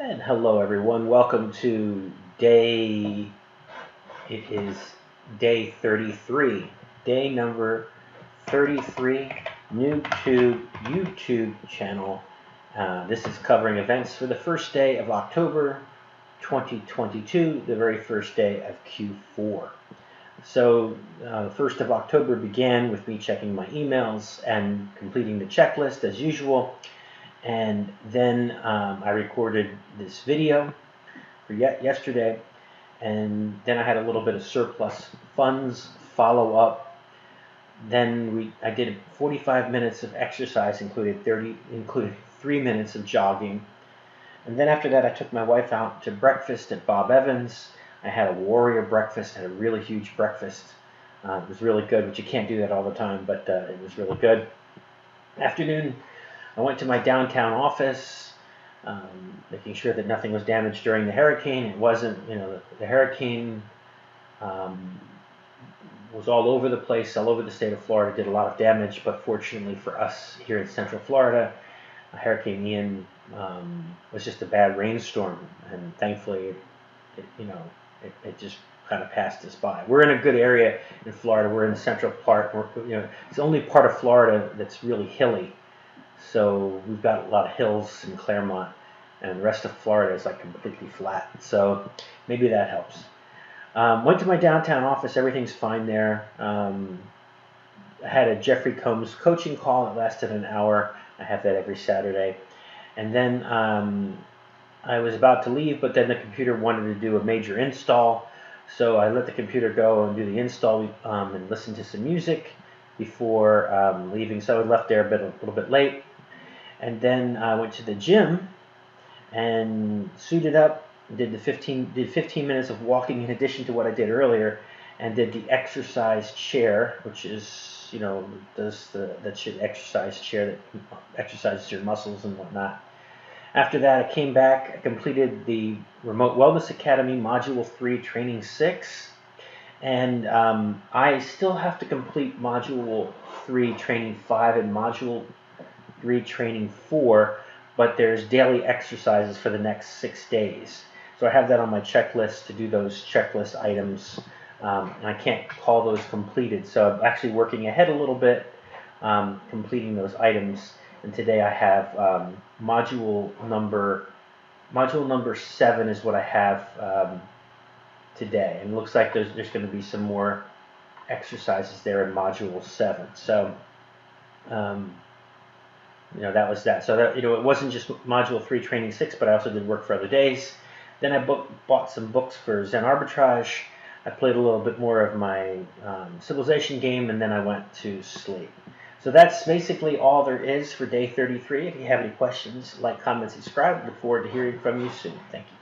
And hello everyone, welcome to it is day 33, day number 33, new to YouTube channel. This is covering events for the first day of October 2022, the very first day of Q4. So the 1st of October began with me checking my emails and completing the checklist as usual. And then I recorded this video for yesterday, and then I had a little bit of surplus funds follow up. Then I did 45 minutes of exercise, included 3 minutes of jogging. And then after that, I took my wife out to breakfast at Bob Evans. I had a warrior breakfast, had a really huge breakfast. It was really good, but you can't do that all the time, but it was really good. Afternoon, I went to my downtown office, making sure that nothing was damaged during the hurricane. It wasn't, the hurricane was all over the place, all over the state of Florida, did a lot of damage, but fortunately for us here in Central Florida, Hurricane Ian was just a bad rainstorm, and thankfully, it just kind of passed us by. We're in a good area in Florida. We're in the central part. It's the only part of Florida that's really hilly. So we've got a lot of hills in Claremont, and the rest of Florida is like completely flat. So maybe that helps. Went to my downtown office. Everything's fine there. I had a Jeffrey Combs coaching call that lasted an hour. I have that every Saturday. And then I was about to leave, but then the computer wanted to do a major install. So I let the computer go and do the install and listen to some music before leaving. So I left there a little bit late. And then I went to the gym and suited up, did 15 minutes of walking in addition to what I did earlier, and did the exercise chair, which is, does the exercise chair that exercises your muscles and whatnot. After that, I came back, I completed the Remote Wellness Academy Module 3 Training 6, and I still have to complete Module 3 Training 5 and Module 3 Training 4, but there's daily exercises for the next 6 days. So I have that on my checklist to do those checklist items, and I can't call those completed. So I'm actually working ahead a little bit, completing those items. And today I have module number 7 is what I have today. And it looks like there's going to be some more exercises there in module 7. So that was that. So that, it wasn't just module 3 training 6, but I also did work for other days. Then I bought some books for Zen Arbitrage. I played a little bit more of my Civilization game, and then I went to sleep. So that's basically all there is for day 33. If you have any questions, like, comment, subscribe. Look forward to hearing from you soon. Thank you.